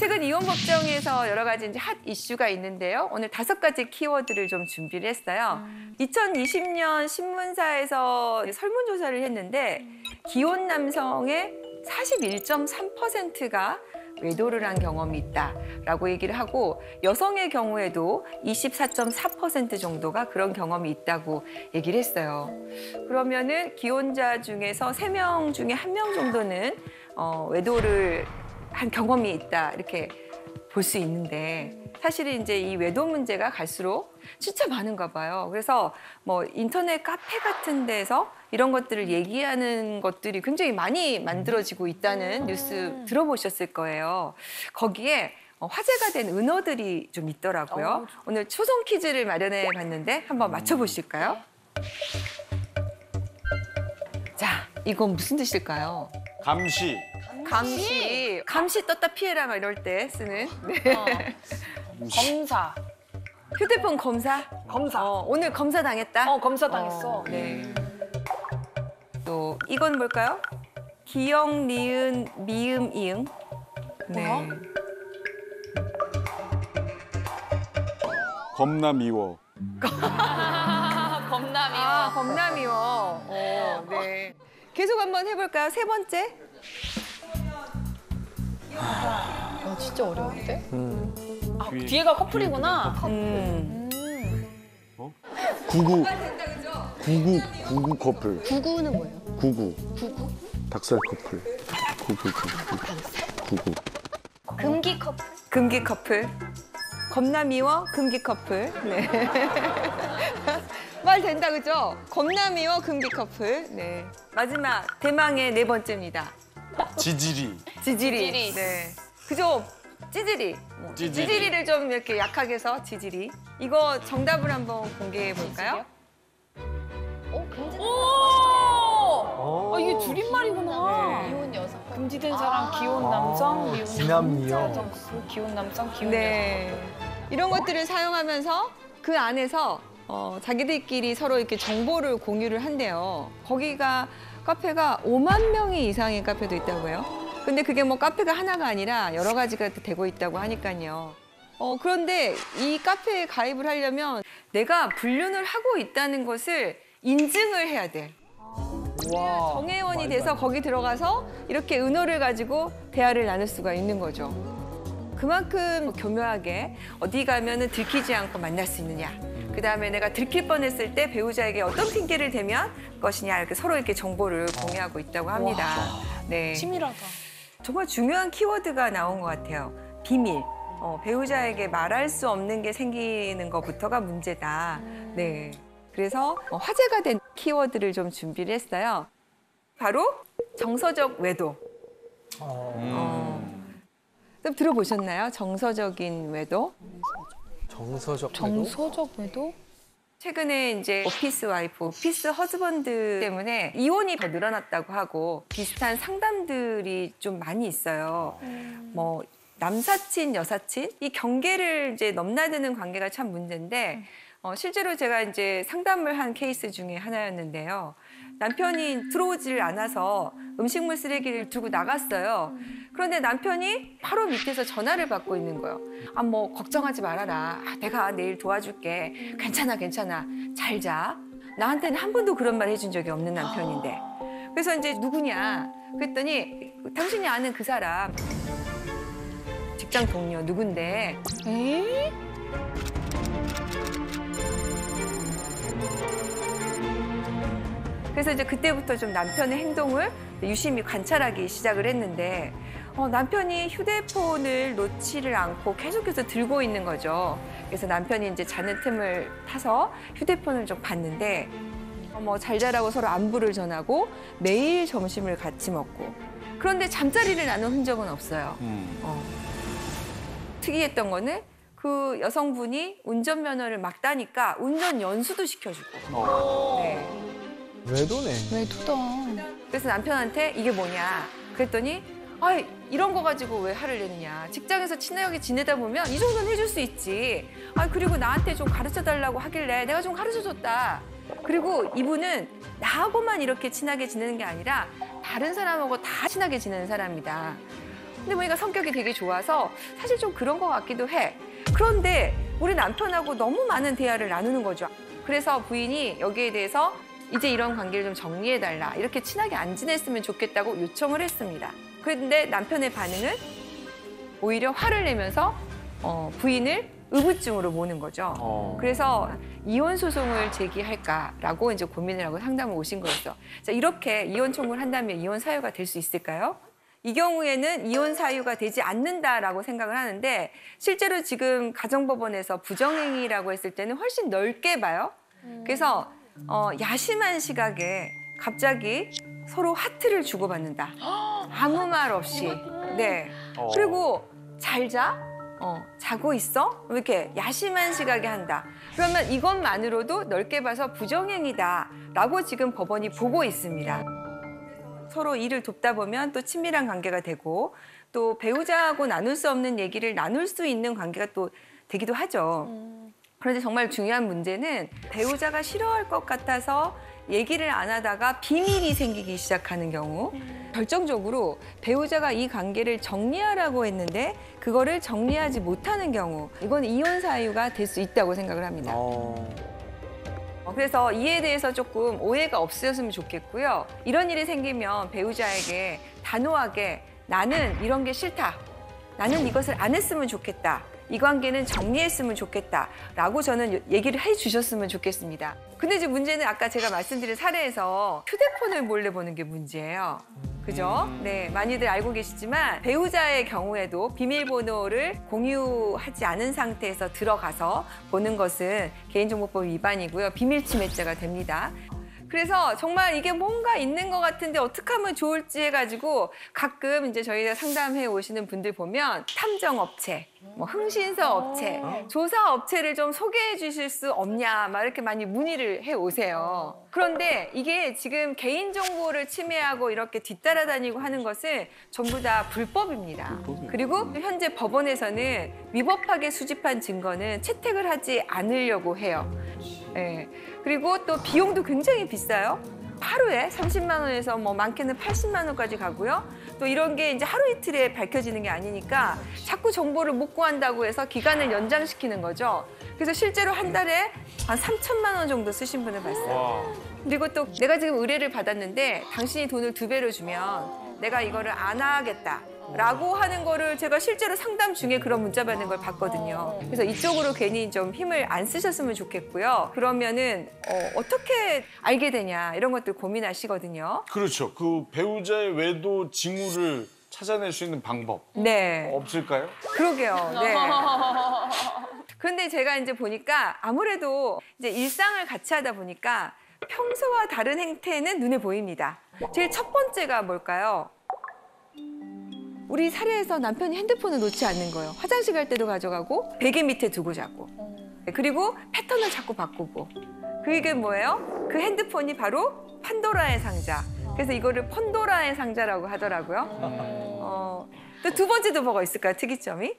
최근 이혼 법정에서 여러 가지 이제 핫 이슈가 있는데요. 오늘 5가지 키워드를 좀 준비를 했어요. 2020년 신문사에서 설문조사를 했는데 기혼 남성의 41.3%가 외도를 한 경험이 있다라고 얘기를 하고 정의 경우에도 24.4% 정도가 그런 경험이 있다고 얘기를 했어요. 그러면은 기혼자 중에서 3명 중에 1명 정도는 외도를 한 경험이 있다 이렇게 볼 수 있는데 사실은 이제 이 외도 문제가 갈수록 진짜 많은가 봐요. 그래서 뭐 인터넷 카페 같은 데서 이런 것들을 얘기하는 것들이 굉장히 많이 만들어지고 있다는 뉴스 들어보셨을 거예요. 거기에 화제가 된 은어들이 좀 있더라고요. 오늘 초성 퀴즈를 마련해 봤는데 한번 맞춰보실까요? 자, 이건 무슨 뜻일까요? 감시. 감시 떴다 피해라 막 이럴 때 쓰는. 네. 검사. 휴대폰 검사? 오늘 검사 당했다? 검사 당했어. 네. 또 이건 뭘까요? 기역, 니은, 미음, 이응. 네. 겁나 미워. 겁나 미워. 겁나 미워. 네. 계속 한번 해볼까요? 3번째. 진짜 어려운데? 뒤에가 커플이구나. 구구 커플. 구구는 뭐예요? 구구. 닭살 커플. 구구. 금기 커플. 금기 커플. 겁나 미워, 금기 커플. 네. 말 된다, 그죠? 겁나 미워, 금기 커플. 네. 마지막, 대망의 4번째입니다. 지지리. 지지리. 네. 그죠? 찌질이. 찌질이를 좀 이렇게 약하게 해서 지지리. 이거 정답을 한번 공개해 볼까요? 오! 이게 줄임말이구나. 기혼 여성. 금지된 사람, 기혼 남성, 미혼 지남미요. 기혼 남성, 기혼 네. 이런 것들을 사용하면서 그 안에서 자기들끼리 서로 이렇게 정보를 공유를 한대요. 거기가 카페가 5만 명이 이상의 카페도 있다고요. 근데 그게 뭐 카페가 하나가 아니라 여러 가지가 되고 있다고 하니까요. 그런데 이 카페에 가입을 하려면 내가 불륜을 하고 있다는 것을 인증을 해야 돼. 와, 정회원이 돼서 거기 들어가서 이렇게 은어를 가지고 대화를 나눌 수가 있는 거죠. 그만큼 교묘하게 어디 가면은 들키지 않고 만날 수 있느냐. 그다음에 내가 들킬 뻔했을 때 배우자에게 어떤 핑계를 대면 것이냐 이렇게 서로 이렇게 정보를 공유하고 있다고 합니다. 네. 치밀하다. 정말 중요한 키워드가 나온 것 같아요. 비밀. 배우자에게 말할 수 없는 게 생기는 것부터가 문제다. 네. 그래서 화제가 된 키워드를 좀 준비를 했어요. 바로 정서적 외도. 좀 들어보셨나요? 정서적인 외도? 정서적 외도? 최근에 이제 오피스 와이프, 오피스 허즈번드 때문에 이혼이 더 늘어났다고 하고 비슷한 상담들이 좀 많이 있어요. 뭐 남사친, 여사친 이 경계를 이제 넘나드는 관계가 참 문제인데 실제로 제가 이제 상담을 한 케이스 중에 하나였는데요. 남편이 들어오질 않아서 음식물 쓰레기를 들고 나갔어요. 그런데 남편이 바로 밑에서 전화를 받고 있는 거예요. 뭐 걱정하지 말아라. 내가 내일 도와줄게. 괜찮아. 잘 자. 나한테는 한 번도 그런 말 해준 적이 없는 남편인데. 그래서 이제 누구냐? 그랬더니 당신이 아는 그 사람. 직장 동료 누군데. 에이? 그래서 이제 그때부터 좀 남편의 행동을 유심히 관찰하기 시작을 했는데 남편이 휴대폰을 놓지를 않고 계속해서 들고 있는 거죠. 그래서 남편이 이제 자는 틈을 타서 휴대폰을 좀 봤는데 잘 자라고 서로 안부를 전하고 매일 점심을 같이 먹고 그런데 잠자리를 나눈 흔적은 없어요. 특이했던 거는 그 여성분이 운전면허를 막 따니까 운전 연수도 시켜주고. 네. 외도네. 외도다. 그래서 남편한테 이게 뭐냐 그랬더니 이런 거 가지고 왜 화를 내느냐. 직장에서 친하게 지내다 보면 이 정도는 해줄 수 있지. 그리고 나한테 좀 가르쳐달라고 하길래 내가 좀 가르쳐줬다. 그리고 이분은 나하고만 이렇게 친하게 지내는 게 아니라 다른 사람하고 다 친하게 지내는 사람이다. 근데 보니까 성격이 되게 좋아서 사실 좀 그런 것 같기도 해. 그런데 우리 남편하고 너무 많은 대화를 나누는 거죠. 그래서 부인이 여기에 대해서 이제 이런 관계를 좀 정리해달라. 이렇게 친하게 안 지냈으면 좋겠다고 요청을 했습니다. 그런데 남편의 반응은 오히려 화를 내면서 부인을 의부증으로 모는 거죠. 그래서 이혼 소송을 제기할까라고 이제 고민을 하고 상담을 오신 거였어. 자, 이렇게 이혼 청구를 한다면 이혼 사유가 될 수 있을까요? 이 경우에는 이혼 사유가 되지 않는다라고 생각을 하는데 실제로 지금 가정법원에서 부정행위라고 했을 때는 훨씬 넓게 봐요. 그래서 야심한 시각에 갑자기 서로 하트를 주고받는다. 아무 말 없이. 네. 그리고 잘 자? 자고 있어? 이렇게 야심한 시각에 한다. 그러면 이것만으로도 넓게 봐서 부정행위다라고 지금 법원이 보고 있습니다. 서로 일을 돕다 보면 또 친밀한 관계가 되고 또 배우자하고 나눌 수 없는 얘기를 나눌 수 있는 관계가 또 되기도 하죠. 그런데 정말 중요한 문제는 배우자가 싫어할 것 같아서 얘기를 안 하다가 비밀이 생기기 시작하는 경우, 결정적으로 배우자가 이 관계를 정리하라고 했는데 그거를 정리하지 못하는 경우, 이건 이혼 사유가 될 수 있다고 생각을 합니다. 그래서 이에 대해서 조금 오해가 없으셨으면 좋겠고요. 이런 일이 생기면 배우자에게 단호하게 나는 이런 게 싫다. 나는 이것을 안 했으면 좋겠다. 이 관계는 정리했으면 좋겠다라고 저는 얘기를 해주셨으면 좋겠습니다. 근데 이제 문제는 아까 제가 말씀드린 사례에서 휴대폰을 몰래 보는 게 문제예요. 그죠? 네, 많이들 알고 계시지만 배우자의 경우에도 비밀번호를 공유하지 않은 상태에서 들어가서 보는 것은 개인정보법 위반이고요. 비밀침해죄가 됩니다. 그래서 정말 이게 뭔가 있는 것 같은데 어떻게 하면 좋을지 해가지고 가끔 이제 저희가 상담해 오시는 분들 보면 탐정업체, 뭐 흥신소 업체, 조사 업체를 좀 소개해 주실 수 없냐 막 이렇게 많이 문의를 해 오세요. 그런데 이게 지금 개인정보를 침해하고 이렇게 뒤따라다니고 하는 것은 전부 다 불법입니다. 그리고 현재 법원에서는 위법하게 수집한 증거는 채택을 하지 않으려고 해요. 네. 그리고 또 비용도 굉장히 비싸요. 하루에 30만 원에서 뭐 많게는 80만 원까지 가고요. 또 이런 게 이제 하루 이틀에 밝혀지는 게 아니니까 자꾸 정보를 못 구한다고 해서 기간을 연장시키는 거죠. 그래서 실제로 한 달에 한 3천만 원 정도 쓰신 분을 봤어요. 그리고 또 내가 지금 의뢰를 받았는데 당신이 돈을 2배로 주면 내가 이거를 안 하겠다. 라고 하는 거를 제가 실제로 상담 중에 그런 문자 받는 걸 봤거든요. 그래서 이쪽으로 괜히 좀 힘을 안 쓰셨으면 좋겠고요. 그러면은 어떻게 알게 되냐 이런 것들 고민하시거든요. 그렇죠. 그 배우자의 외도 징후를 찾아낼 수 있는 방법 네. 없을까요? 그러게요. 네. 그런데 제가 이제 보니까 아무래도 이제 일상을 같이 하다 보니까 평소와 다른 행태는 눈에 보입니다. 제일 첫 번째가 뭘까요? 우리 사례에서 남편이 핸드폰을 놓지 않는 거예요. 화장실 갈 때도 가져가고 베개 밑에 두고 자고. 그리고 패턴을 자꾸 바꾸고. 그게 뭐예요? 그 핸드폰이 바로 판도라의 상자. 그래서 이거를 펀도라의 상자라고 하더라고요. 또 두 번째도 뭐가 있을까요? 특이점이?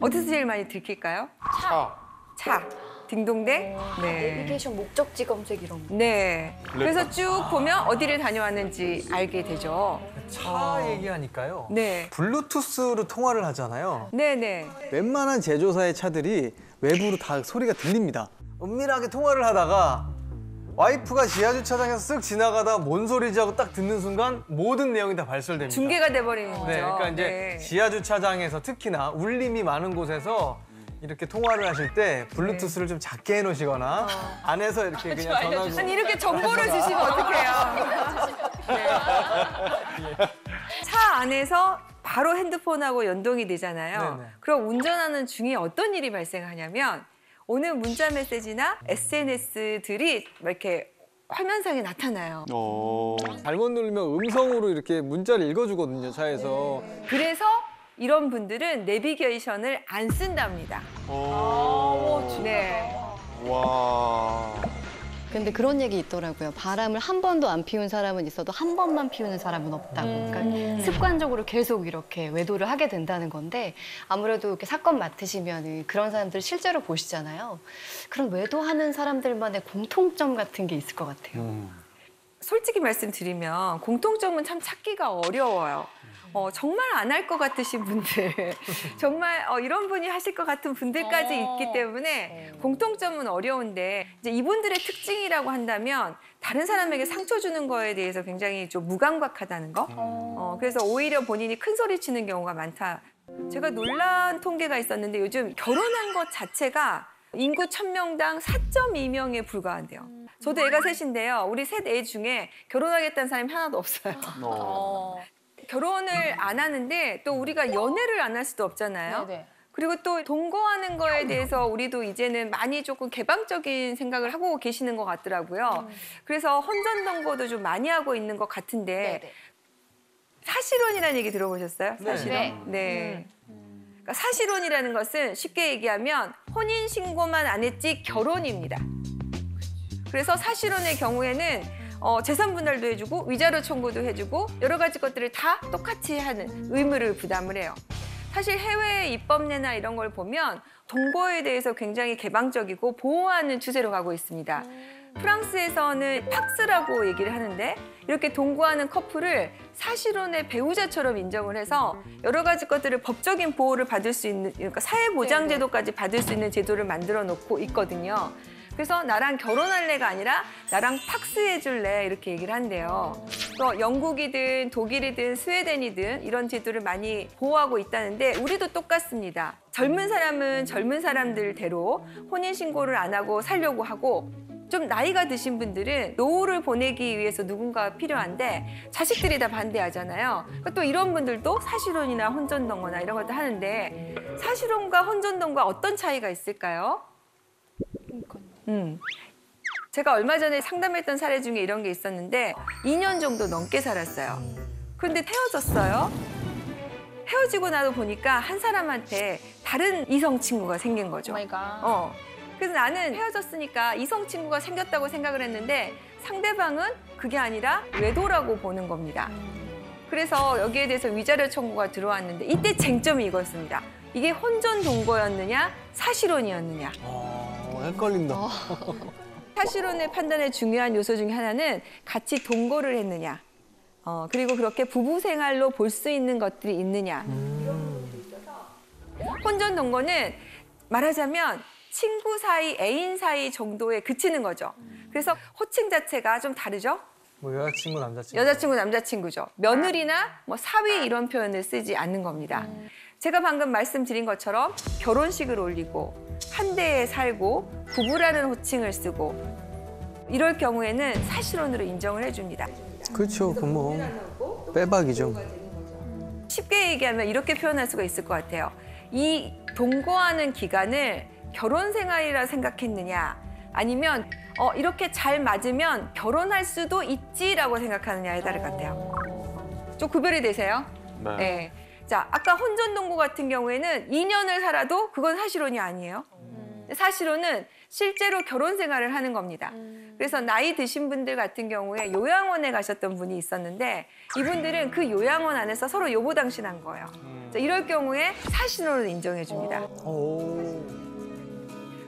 어디서 제일 많이 들킬까요? 차. 딩동댕. 네. 내비게이션 목적지 검색 이런 거. 네. 그래서 쭉 보면 어디를 다녀왔는지 알게 되죠. 차 얘기하니까요. 네. 블루투스로 통화를 하잖아요. 네네. 웬만한 제조사의 차들이 외부로 다 소리가 들립니다. 은밀하게 통화를 하다가 와이프가 지하주차장에서 쓱 지나가다 뭔 소리지 하고 딱 듣는 순간 모든 내용이 다 발설됩니다. 중계가 돼버리는 거죠. 네, 그러니까 이제 네. 지하주차장에서 특히나 울림이 많은 곳에서 이렇게 통화를 하실 때 블루투스를 좀 작게 해놓으시거나 안에서 이렇게 그냥 전화로 아니 이렇게 정보를 주시면 어떡해요. 네. 차 안에서 바로 핸드폰하고 연동이 되잖아요. 네네. 그럼 운전하는 중에 어떤 일이 발생하냐면 오는 문자 메시지나 SNS들이 이렇게 화면상에 나타나요. 잘못 누르면 음성으로 이렇게 문자를 읽어주거든요, 차에서. 그래서 이런 분들은 내비게이션을 안 쓴답니다. 네. 와. 근데 그런 얘기 있더라고요. 바람을 한 번도 안 피운 사람은 있어도 한 번만 피우는 사람은 없다고. 그러니까 습관적으로 계속 이렇게 외도를 하게 된다는 건데 아무래도 이렇게 사건 맡으시면 그런 사람들 실제로 보시잖아요. 그런 외도하는 사람들만의 공통점 같은 게 있을 것 같아요. 솔직히 말씀드리면 공통점은 참 찾기가 어려워요. 정말 안 할 것 같으신 분들, 정말 이런 분이 하실 것 같은 분들까지 있기 때문에 공통점은 어려운데 이제 이분들의 특징이라고 한다면 다른 사람에게 상처 주는 거에 대해서 굉장히 좀 무감각하다는 거. 그래서 오히려 본인이 큰 소리 치는 경우가 많다. 제가 놀란 통계가 있었는데 요즘 결혼한 것 자체가 인구 1000명당 4.2명에 불과한대요. 저도 애가 셋인데요. 우리 셋 애 중에 결혼하겠다는 사람이 하나도 없어요. 결혼을 안 하는데 또 우리가 연애를 안 할 수도 없잖아요. 네네. 그리고 또 동거하는 거에 대해서 우리도 이제는 많이 조금 개방적인 생각을 하고 계시는 것 같더라고요. 그래서 혼전 동거도 좀 많이 하고 있는 것 같은데 네네. 사실혼이라는 얘기 들어보셨어요? 네. 사실혼? 네. 네. 그러니까 사실혼이라는 것은 쉽게 얘기하면 혼인 신고만 안 했지 결혼입니다. 그래서 사실혼의 경우에는 재산 분할도 해주고 위자료 청구도 해주고 여러 가지 것들을 다 똑같이 하는 의무를 부담을 해요. 사실 해외 입법례나 이런 걸 보면 동거에 대해서 굉장히 개방적이고 보호하는 추세로 가고 있습니다. 프랑스에서는 팍스라고 얘기를 하는데 이렇게 동거하는 커플을 사실혼의 배우자처럼 인정을 해서 여러 가지 것들을 법적인 보호를 받을 수 있는, 그러니까 사회보장제도까지 받을 수 있는 제도를 만들어 놓고 있거든요. 그래서 나랑 결혼할래가 아니라 나랑 팍스해줄래 이렇게 얘기를 한대요. 또 영국이든 독일이든 스웨덴이든 이런 제도를 많이 보호하고 있다는데 우리도 똑같습니다. 젊은 사람은 젊은 사람들대로 혼인신고를 안 하고 살려고 하고 좀 나이가 드신 분들은 노후를 보내기 위해서 누군가 필요한데 자식들이 다 반대하잖아요. 그러니까 또 이런 분들도 사실혼이나 혼전동거나 이런 것도 하는데 사실혼과 혼전동거가 어떤 차이가 있을까요? 제가 얼마 전에 상담했던 사례 중에 이런 게 있었는데 2년 정도 넘게 살았어요. 그런데 헤어졌어요. 헤어지고 나서 보니까 한 사람한테 다른 이성 친구가 생긴 거죠. 오 마이 갓. 그래서 나는 헤어졌으니까 이성 친구가 생겼다고 생각을 했는데 상대방은 그게 아니라 외도라고 보는 겁니다. 그래서 여기에 대해서 위자료 청구가 들어왔는데 이때 쟁점이 이거였습니다. 이게 혼전 동거였느냐 사실혼이었느냐. 헷갈린다. 사실혼의 판단의 중요한 요소 중에 하나는 같이 동거를 했느냐. 그리고 그렇게 부부 생활로 볼 수 있는 것들이 있느냐. 혼전 동거는 말하자면 친구 사이, 애인 사이 정도에 그치는 거죠. 그래서 호칭 자체가 좀 다르죠. 뭐 여자친구, 남자친구. 여자친구, 남자친구죠. 며느리나 뭐 사위 이런 표현을 쓰지 않는 겁니다. 제가 방금 말씀드린 것처럼 결혼식을 올리고 한 대에 살고 부부라는 호칭을 쓰고 이럴 경우에는 사실혼으로 인정을 해줍니다. 그렇죠. 그 뭐 빼박이죠. 쉽게 얘기하면 이렇게 표현할 수가 있을 것 같아요. 이 동거하는 기간을 결혼 생활이라 생각했느냐 아니면 이렇게 잘 맞으면 결혼할 수도 있지라고 생각하느냐에 따를 것 같아요. 좀 구별이 되세요? 네. 네. 자, 아까 혼전 동거 같은 경우에는 2년을 살아도 그건 사실혼이 아니에요. 사실혼은 실제로 결혼 생활을 하는 겁니다. 그래서 나이 드신 분들 같은 경우에 요양원에 가셨던 분이 있었는데 이분들은 그 요양원 안에서 서로 요보당신한 거예요. 자, 이럴 경우에 사실혼을 인정해 줍니다.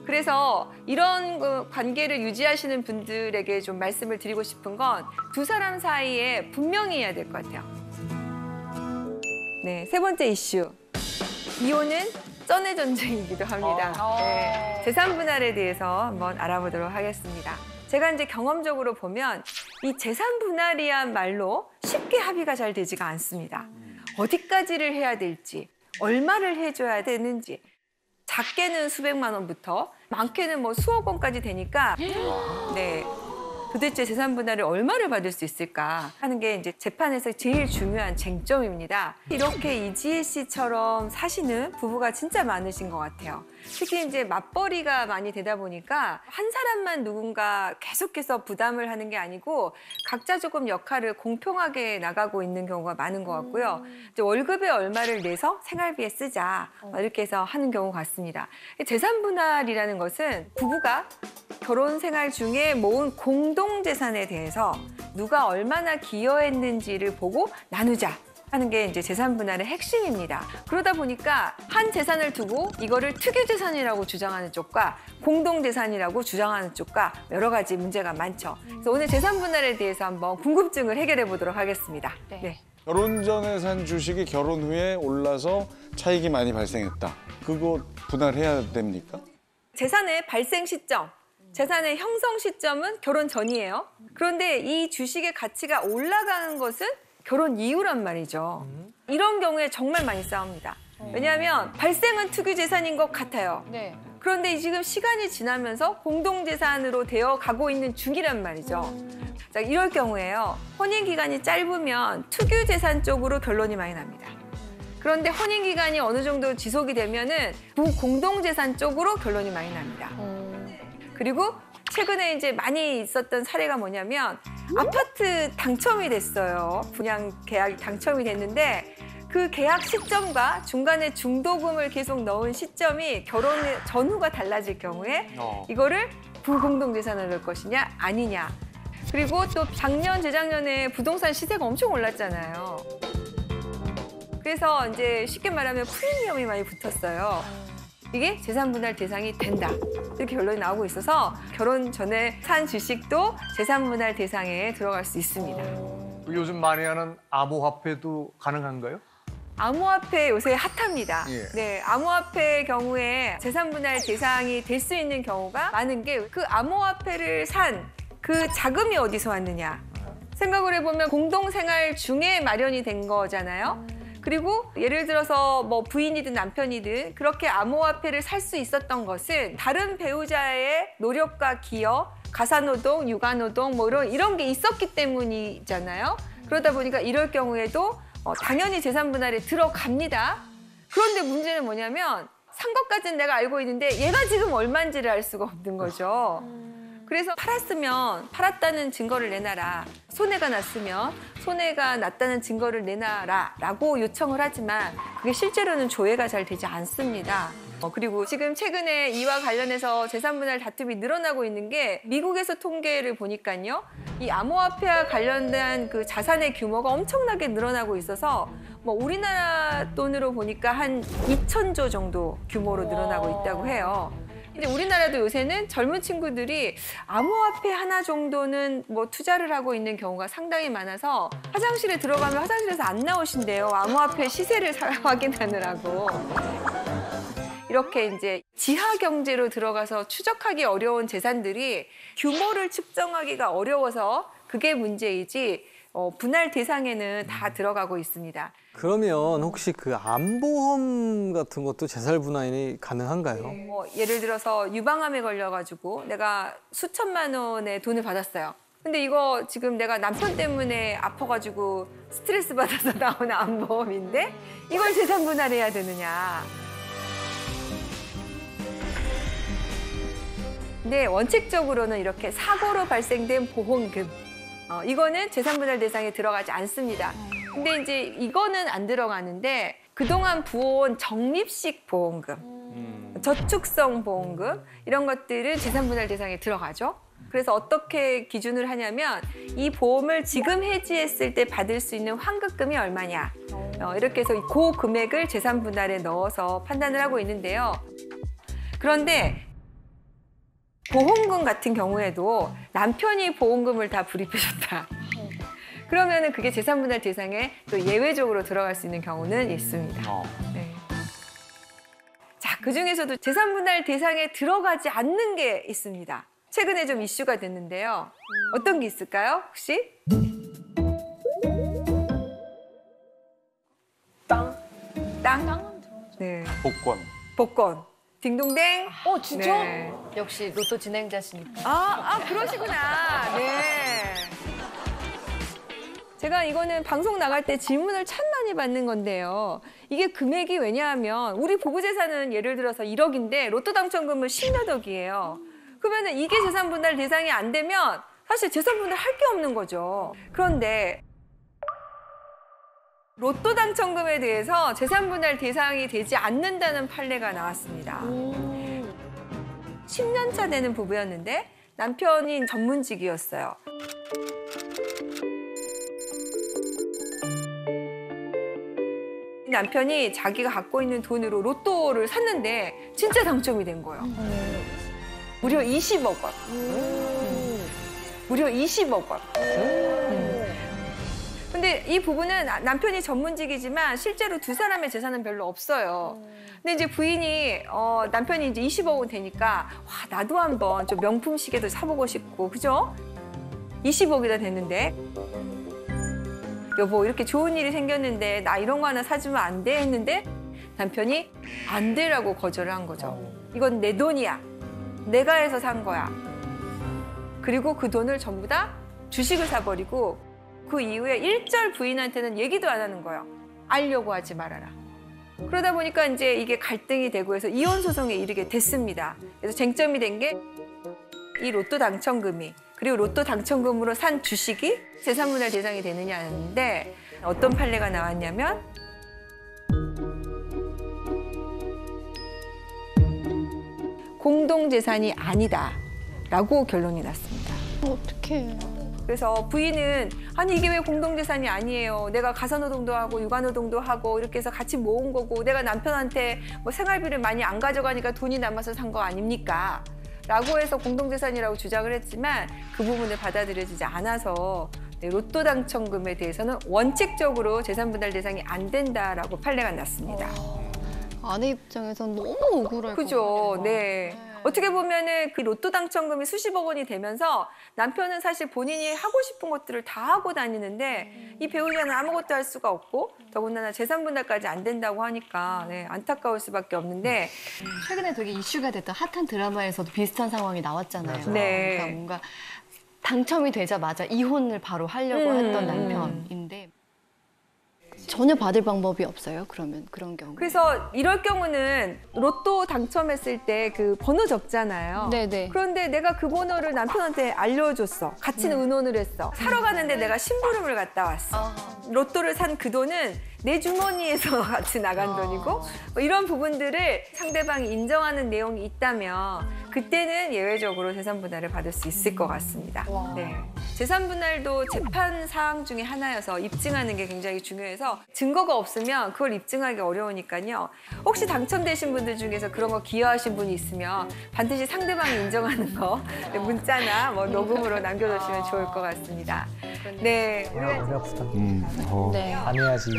그래서 이런 관계를 유지하시는 분들에게 좀 말씀을 드리고 싶은 건 두 사람 사이에 분명히 해야 될 것 같아요. 네, 세 번째 이슈. 이혼은 쩐의 전쟁이기도 합니다. 네, 재산 분할에 대해서 한번 알아보도록 하겠습니다. 제가 이제 경험적으로 보면 이 재산 분할이야말로 쉽게 합의가 잘 되지가 않습니다. 어디까지를 해야 될지, 얼마를 해줘야 되는지, 작게는 수백만 원부터 많게는 뭐 수억 원까지 되니까 네. 도대체 재산 분할을 얼마를 받을 수 있을까 하는 게 이제 재판에서 제일 중요한 쟁점입니다. 이렇게 이지혜 씨처럼 사시는 부부가 진짜 많으신 것 같아요. 특히 이제 맞벌이가 많이 되다 보니까 한 사람만 누군가 계속해서 부담을 하는 게 아니고 각자 조금 역할을 공평하게 나가고 있는 경우가 많은 것 같고요. 이제 월급에 얼마를 내서 생활비에 쓰자 이렇게 해서 하는 경우 같습니다. 재산 분할이라는 것은 부부가 결혼 생활 중에 모은 공동 재산에 대해서 누가 얼마나 기여했는지를 보고 나누자 하는 게 이제 재산 분할의 핵심입니다. 그러다 보니까 한 재산을 두고 이거를 특유 재산이라고 주장하는 쪽과 공동 재산이라고 주장하는 쪽과 여러 가지 문제가 많죠. 그래서 오늘 재산 분할에 대해서 한번 궁금증을 해결해 보도록 하겠습니다. 네. 결혼 전에 산 주식이 결혼 후에 올라서 차익이 많이 발생했다. 그거 분할해야 됩니까? 재산의 발생 시점, 재산의 형성 시점은 결혼 전이에요. 그런데 이 주식의 가치가 올라가는 것은 결혼 이후란 말이죠. 이런 경우에 정말 많이 싸웁니다. 왜냐하면 발생은 투기 재산인 것 같아요. 네. 그런데 지금 시간이 지나면서 공동재산으로 되어 가고 있는 중이란 말이죠. 자, 이럴 경우에요. 혼인 기간이 짧으면 투기 재산 쪽으로 결론이 많이 납니다. 그런데 혼인 기간이 어느 정도 지속이 되면은 부공동재산 쪽으로 결론이 많이 납니다. 그리고 최근에 이제 많이 있었던 사례가 뭐냐면 아파트 당첨이 됐어요. 분양 계약이 당첨이 됐는데 그 계약 시점과 중간에 중도금을 계속 넣은 시점이 결혼 전후가 달라질 경우에 이거를 부공동재산을 넣을 것이냐 아니냐. 그리고 또 작년 재작년에 부동산 시세가 엄청 올랐잖아요. 그래서 이제 쉽게 말하면 프리미엄이 많이 붙었어요. 이게 재산 분할 대상이 된다. 이렇게 결론이 나오고 있어서 결혼 전에 산 주식도 재산 분할 대상에 들어갈 수 있습니다. 요즘 많이 하는 암호화폐도 가능한가요? 암호화폐 요새 핫합니다. 예. 네, 암호화폐의 경우에 재산 분할 대상이 될 수 있는 경우가 많은 게 그 암호화폐를 산 그 자금이 어디서 왔느냐. 생각을 해보면 공동생활 중에 마련이 된 거잖아요. 그리고 예를 들어서 뭐 부인이든 남편이든 그렇게 암호화폐를 살 수 있었던 것은 다른 배우자의 노력과 기여, 가사노동, 육아노동 뭐 이런 게 있었기 때문이잖아요. 그러다 보니까 이럴 경우에도 당연히 재산 분할에 들어갑니다. 그런데 문제는 뭐냐면 산 것까지는 내가 알고 있는데 얘가 지금 얼마인지를 알 수가 없는 거죠. 그래서 팔았으면 팔았다는 증거를 내놔라. 손해가 났으면 손해가 났다는 증거를 내놔라 라고 요청을 하지만 그게 실제로는 조회가 잘 되지 않습니다. 그리고 지금 최근에 이와 관련해서 재산분할 다툼이 늘어나고 있는 게 미국에서 통계를 보니까요. 이 암호화폐와 관련된 그 자산의 규모가 엄청나게 늘어나고 있어서 뭐 우리나라 돈으로 보니까 한 2,000조 정도 규모로 늘어나고 있다고 해요. 근데 우리나라도 요새는 젊은 친구들이 암호화폐 하나 정도는 뭐 투자를 하고 있는 경우가 상당히 많아서 화장실에 들어가면 화장실에서 안 나오신대요. 암호화폐 시세를 확인하느라고. 이렇게 이제 지하 경제로 들어가서 추적하기 어려운 재산들이 규모를 측정하기가 어려워서 그게 문제이지 분할 대상에는 다 들어가고 있습니다. 그러면 혹시 그 암보험 같은 것도 재산 분할이 가능한가요? 예를 들어서 유방암에 걸려가지고 내가 수천만 원의 돈을 받았어요. 근데 이거 지금 내가 남편 때문에 아파가지고 스트레스 받아서 나온 암보험인데 이걸 재산 분할해야 되느냐. 근데 원칙적으로는 이렇게 사고로 발생된 보험금 이거는 재산분할 대상에 들어가지 않습니다. 근데 이제 이거는 안 들어가는데 그동안 부어온 적립식 보험금, 저축성 보험금 이런 것들은 재산분할 대상에 들어가죠. 그래서 어떻게 기준을 하냐면 이 보험을 지금 해지했을 때 받을 수 있는 환급금이 얼마냐 이렇게 해서 그 금액을 재산분할에 넣어서 판단을 하고 있는데요. 그런데 보험금 같은 경우에도 남편이 보험금을 다 불입해줬다. 그러면은 그게 재산분할 대상에 또 예외적으로 들어갈 수 있는 경우는 있습니다. 네. 자, 그중에서도 재산분할 대상에 들어가지 않는 게 있습니다. 최근에 좀 이슈가 됐는데요. 어떤 게 있을까요, 혹시? 땅? 네. 복권. 딩동댕. 진짜? 네. 역시 로또 진행자시니까. 그러시구나. 네. 제가 이거는 방송 나갈 때 질문을 참 많이 받는 건데요. 이게 금액이 왜냐하면 우리 부부 재산은 예를 들어서 1억인데 로또 당첨금은 10몇 억이에요. 그러면 이게 재산분할 대상이 안 되면 사실 재산분할 할 게 없는 거죠. 그런데 로또 당첨금에 대해서 재산분할 대상이 되지 않는다는 판례가 나왔습니다. 10년 차 되는 부부였는데 남편이 전문직이었어요. 남편이 자기가 갖고 있는 돈으로 로또를 샀는데 진짜 당첨이 된 거예요. 무려 20억 원. 무려 20억 원. 근데 이 부부는 남편이 전문직이지만 실제로 두 사람의 재산은 별로 없어요. 근데 이제 부인이 남편이 이제 20억 원 되니까 와 나도 한번 좀 명품 시계도 사보고 싶고 그죠? 20억이나 됐는데 여보 이렇게 좋은 일이 생겼는데 나 이런 거 하나 사주면 안 돼 했는데 남편이 안 되라고 거절을 한 거죠. 이건 내 돈이야. 내가 해서 산 거야. 그리고 그 돈을 전부 다 주식을 사버리고 그 이후에 일절 부인한테는 얘기도 안 하는 거예요. 알려고 하지 말아라. 그러다 보니까 이제 이게 갈등이 되고 해서 이혼 소송에 이르게 됐습니다. 그래서 쟁점이 된 게 이 로또 당첨금이 그리고 로또 당첨금으로 산 주식이 재산분할 대상이 되느냐였는데 어떤 판례가 나왔냐면 공동재산이 아니다라고 결론이 났습니다. 어떡해. 그래서 부인은 아니 이게 왜 공동재산이 아니에요. 내가 가사노동도 하고 육아노동도 하고 이렇게 해서 같이 모은 거고 내가 남편한테 뭐 생활비를 많이 안 가져가니까 돈이 남아서 산 거 아닙니까? 라고 해서 공동재산이라고 주장을 했지만 그 부분을 받아들여지지 않아서 로또 당첨금에 대해서는 원칙적으로 재산분할 대상이 안 된다라고 판례가 났습니다. 아내 입장에선 너무 억울할 것 그죠? 같아요. 네. 어떻게 보면은 그 로또 당첨금이 수십억 원이 되면서 남편은 사실 본인이 하고 싶은 것들을 다 하고 다니는데 이 배우자는 아무것도 할 수가 없고 더군다나 재산 분할까지 안 된다고 하니까 네, 안타까울 수밖에 없는데 최근에 되게 이슈가 됐던 핫한 드라마에서도 비슷한 상황이 나왔잖아요. 네. 그러니까 뭔가 당첨이 되자마자 이혼을 바로 하려고 했던 남편인데 전혀 받을 방법이 없어요. 그러면 그런 경우. 그래서 이럴 경우는 로또 당첨했을 때 그 번호 적잖아요. 네네. 그런데 내가 그 번호를 남편한테 알려줬어. 같이 의논을 했어. 사러 가는데 내가 심부름을 갔다 왔어. 로또를 산 그 돈은 내 주머니에서 같이 나간 돈이고 뭐 이런 부분들을 상대방이 인정하는 내용이 있다면 그때는 예외적으로 재산 분할을 받을 수 있을 것 같습니다. 네. 재산 분할도 재판 사항 중에 하나여서 입증하는 게 굉장히 중요해서 증거가 없으면 그걸 입증하기 어려우니까요. 혹시 당첨되신 분들 중에서 그런 거 기여하신 분이 있으면 반드시 상대방이 인정하는 거 문자나 뭐 녹음으로 남겨주시면 좋을 것 같습니다. 네, 머리 아프다. 네. 안 해야지.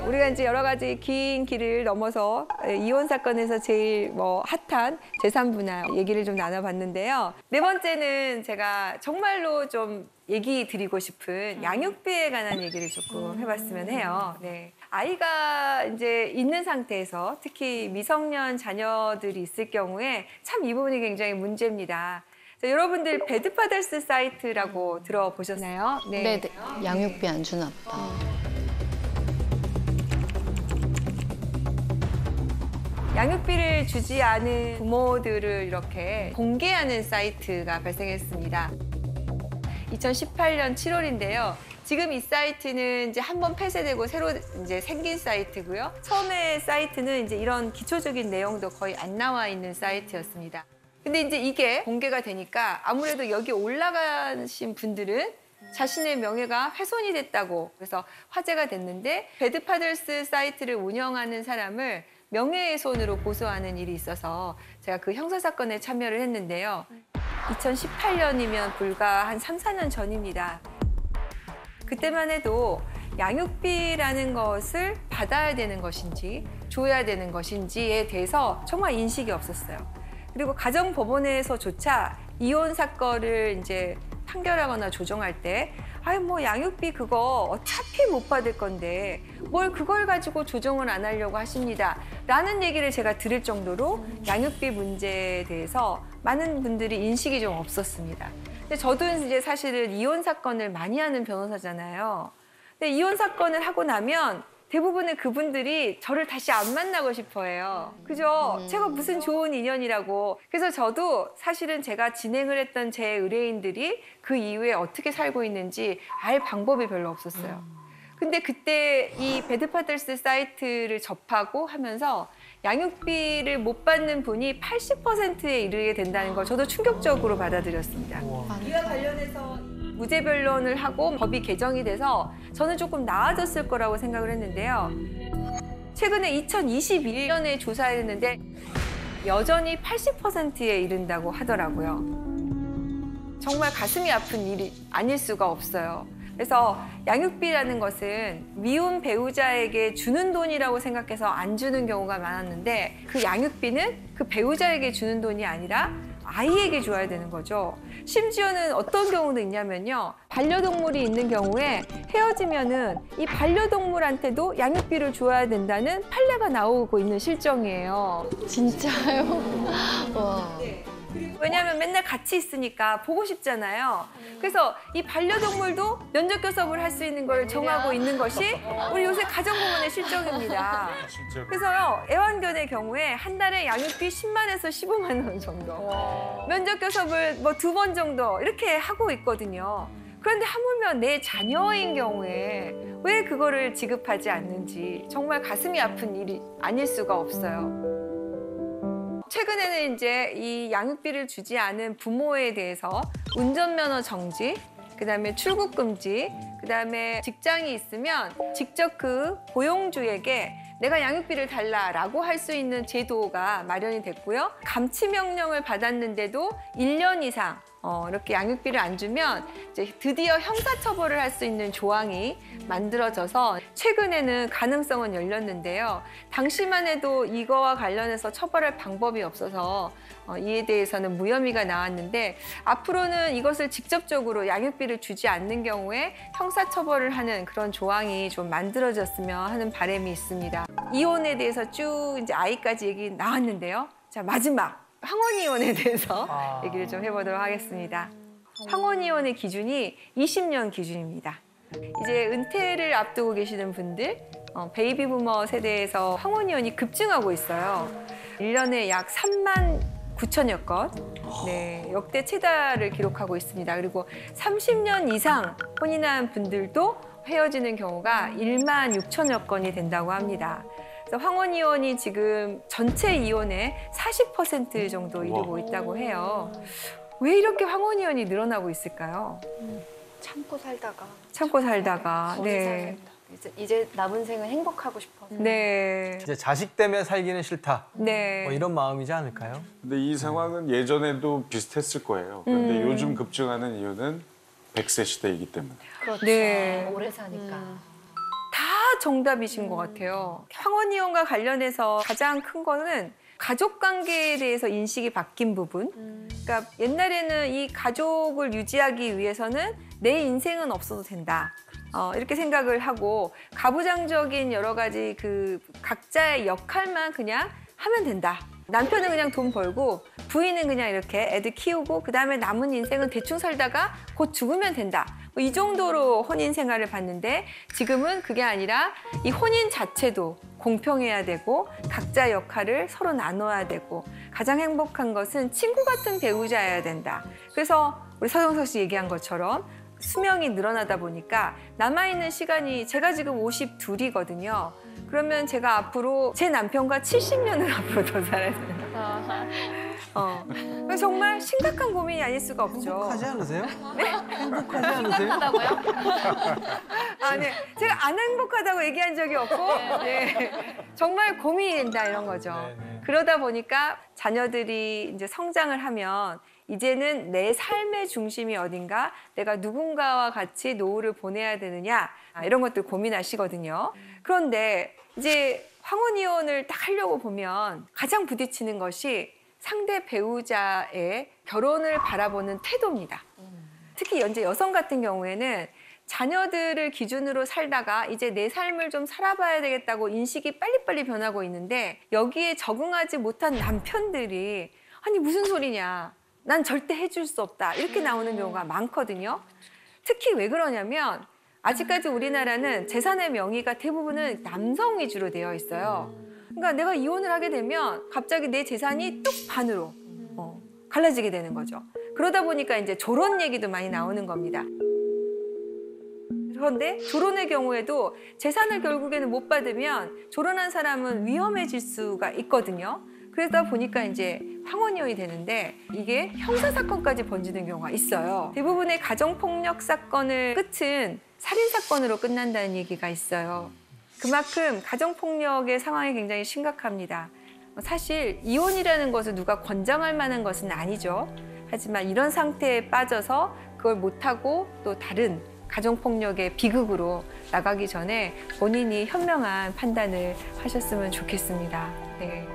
우리가 이제 여러 가지 긴 길을 넘어서 이혼 사건에서 제일 뭐 핫한 재산 분할 얘기를 좀 나눠봤는데요. 네 번째는 제가 정말로 좀 얘기 드리고 싶은 양육비에 관한 얘기를 조금 해봤으면 해요. 네. 아이가 이제 있는 상태에서 특히 미성년 자녀들이 있을 경우에 참 이 부분이 굉장히 문제입니다. 자, 여러분들 배드파더스 사이트라고 들어보셨나요? 네. 양육비 안 주나 보다. 양육비를 주지 않은 부모들을 이렇게 공개하는 사이트가 발생했습니다. 2018년 7월인데요. 지금 이 사이트는 이제 한번 폐쇄되고 새로 이제 생긴 사이트고요. 처음에 사이트는 이제 이런 기초적인 내용도 거의 안 나와 있는 사이트였습니다. 근데 이제 이게 공개가 되니까 아무래도 여기 올라가신 분들은 자신의 명예가 훼손이 됐다고 그래서 화제가 됐는데 배드파더스 사이트를 운영하는 사람을 명예훼손으로 고소하는 일이 있어서 제가 그 형사사건에 참여를 했는데요. 2018년이면 불과 한 3, 4년 전입니다. 그때만 해도 양육비라는 것을 받아야 되는 것인지 줘야 되는 것인지에 대해서 정말 인식이 없었어요. 그리고 가정법원에서조차 이혼 사건을 이제 판결하거나 조정할 때 아유 뭐 양육비 그거 어차피 못 받을 건데 뭘 그걸 가지고 조정을 안 하려고 하십니다. 라는 얘기를 제가 들을 정도로 양육비 문제에 대해서 많은 분들이 인식이 좀 없었습니다. 근데 저도 이제 사실은 이혼 사건을 많이 하는 변호사잖아요. 근데 이혼 사건을 하고 나면 대부분의 그분들이 저를 다시 안 만나고 싶어 해요. 그죠? 제가 무슨 좋은 인연이라고. 그래서 저도 사실은 제가 진행을 했던 제 의뢰인들이 그 이후에 어떻게 살고 있는지 알 방법이 별로 없었어요. 근데 그때 이 배드파더스 사이트를 접하고 하면서 양육비를 못 받는 분이 80%에 이르게 된다는 걸 저도 충격적으로 받아들였습니다. 이와 관련해서 무죄 변론을 하고 법이 개정이 돼서 저는 조금 나아졌을 거라고 생각을 했는데요. 최근에 2021년에 조사했는데 여전히 80%에 이른다고 하더라고요. 정말 가슴이 아픈 일이 아닐 수가 없어요. 그래서 양육비라는 것은 미혼 배우자에게 주는 돈이라고 생각해서 안 주는 경우가 많았는데 그 양육비는 그 배우자에게 주는 돈이 아니라 아이에게 줘야 되는 거죠. 심지어는 어떤 경우도 있냐면요. 반려동물이 있는 경우에 헤어지면은 이 반려동물한테도 양육비를 줘야 된다는 판례가 나오고 있는 실정이에요. 진짜요? 와. 왜냐하면 맨날 같이 있으니까 보고 싶잖아요. 그래서 이 반려동물도 면접 교섭을 할 수 있는 걸 정하고 있는 것이 우리 요새 가정부문의 실정입니다. 그래서요, 애완견의 경우에 한 달에 양육비 10만에서 15만 원 정도, 면접 교섭을 뭐 2번 정도 이렇게 하고 있거든요. 그런데 하물며 내 자녀인 경우에 왜 그거를 지급하지 않는지 정말 가슴이 아픈 일이 아닐 수가 없어요. 최근에는 이제 이 양육비를 주지 않은 부모에 대해서 운전면허 정지, 그다음에 출국 금지, 그다음에 직장이 있으면 직접 그 고용주에게 내가 양육비를 달라라고 할 수 있는 제도가 마련이 됐고요. 감치 명령을 받았는데도 1년 이상 이렇게 양육비를 안 주면 이제 드디어 형사처벌을 할 수 있는 조항이 만들어져서 최근에는 가능성은 열렸는데요. 당시만 해도 이거와 관련해서 처벌할 방법이 없어서 이에 대해서는 무혐의가 나왔는데 앞으로는 이것을 직접적으로 양육비를 주지 않는 경우에 형사처벌을 하는 그런 조항이 좀 만들어졌으면 하는 바람이 있습니다. 이혼에 대해서 쭉 이제 아이까지 얘기 나왔는데요. 자, 마지막. 황혼이혼에 대해서 얘기를 좀 해보도록 하겠습니다. 황혼이혼의 기준이 20년 기준입니다. 이제 은퇴를 앞두고 계시는 분들, 베이비 부머 세대에서 황혼이혼이 급증하고 있어요. 1년에 약 3만 9천여 건, 네, 역대 최다를 기록하고 있습니다. 그리고 30년 이상 혼인한 분들도 헤어지는 경우가 1만 6천여 건이 된다고 합니다. 황혼이혼이 지금 전체 이혼의 40% 정도 이루고 있다고 해요. 왜 이렇게 황혼이혼이 늘어나고 있을까요? 참고 살다가. 참고 살다가. 네. 이제 남은 생을 행복하고 싶어서. 네. 이제 자식 때문에 살기는 싫다. 네. 뭐 이런 마음이지 않을까요? 근데 이 상황은 예전에도 비슷했을 거예요. 그런데 요즘 급증하는 이유는 100세 시대이기 때문에. 그렇죠. 네. 오래 사니까. 다 정답이신 것 같아요. 황혼이혼과 관련해서 가장 큰 거는 가족 관계에 대해서 인식이 바뀐 부분. 그러니까 옛날에는 이 가족을 유지하기 위해서는 내 인생은 없어도 된다. 이렇게 생각을 하고 가부장적인 여러 가지 그 각자의 역할만 그냥 하면 된다. 남편은 그냥 돈 벌고 부인은 그냥 이렇게 애들 키우고 그다음에 남은 인생은 대충 살다가 곧 죽으면 된다. 이 정도로 혼인 생활을 봤는데 지금은 그게 아니라 이 혼인 자체도 공평해야 되고 각자 역할을 서로 나눠야 되고 가장 행복한 것은 친구 같은 배우자여야 된다. 그래서 우리 서정석 씨 얘기한 것처럼 수명이 늘어나다 보니까 남아있는 시간이 제가 지금 52이거든요. 그러면 제가 앞으로 제 남편과 70년을 앞으로 더 살아야 되는 그래서 정말 심각한 고민이 아닐 수가 없죠. 행복하지 않으세요? 네? 행복하지 않으세요? 아, 네. 제가 안 행복하다고 얘기한 적이 없고 네. 정말 고민이 된다 이런 거죠. 네네. 그러다 보니까 자녀들이 이제 성장을 하면 이제는 내 삶의 중심이 어딘가, 내가 누군가와 같이 노후를 보내야 되느냐 이런 것들 고민하시거든요. 그런데 이제 황혼이혼을 딱 하려고 보면 가장 부딪히는 것이 상대 배우자의 결혼을 바라보는 태도입니다. 특히 현재 여성 같은 경우에는 자녀들을 기준으로 살다가 이제 내 삶을 좀 살아봐야 되겠다고 인식이 빨리빨리 변하고 있는데 여기에 적응하지 못한 남편들이 아니 무슨 소리냐, 난 절대 해줄 수 없다 이렇게 나오는 경우가 많거든요. 특히 왜 그러냐면 아직까지 우리나라는 재산의 명의가 대부분은 남성 위주로 되어 있어요. 그러니까 내가 이혼을 하게 되면 갑자기 내 재산이 뚝 반으로 갈라지게 되는 거죠. 그러다 보니까 이제 조론 얘기도 많이 나오는 겁니다. 그런데 조론의 경우에도 재산을 결국에는 못 받으면 조론한 사람은 위험해질 수가 있거든요. 그러다 보니까 이제 황혼이혼이 되는데 이게 형사사건까지 번지는 경우가 있어요. 대부분의 가정폭력 사건의 끝은 살인사건으로 끝난다는 얘기가 있어요. 그만큼 가정폭력의 상황이 굉장히 심각합니다. 사실 이혼이라는 것은 누가 권장할 만한 것은 아니죠. 하지만 이런 상태에 빠져서 그걸 못하고 또 다른 가정폭력의 비극으로 나가기 전에 본인이 현명한 판단을 하셨으면 좋겠습니다. 네.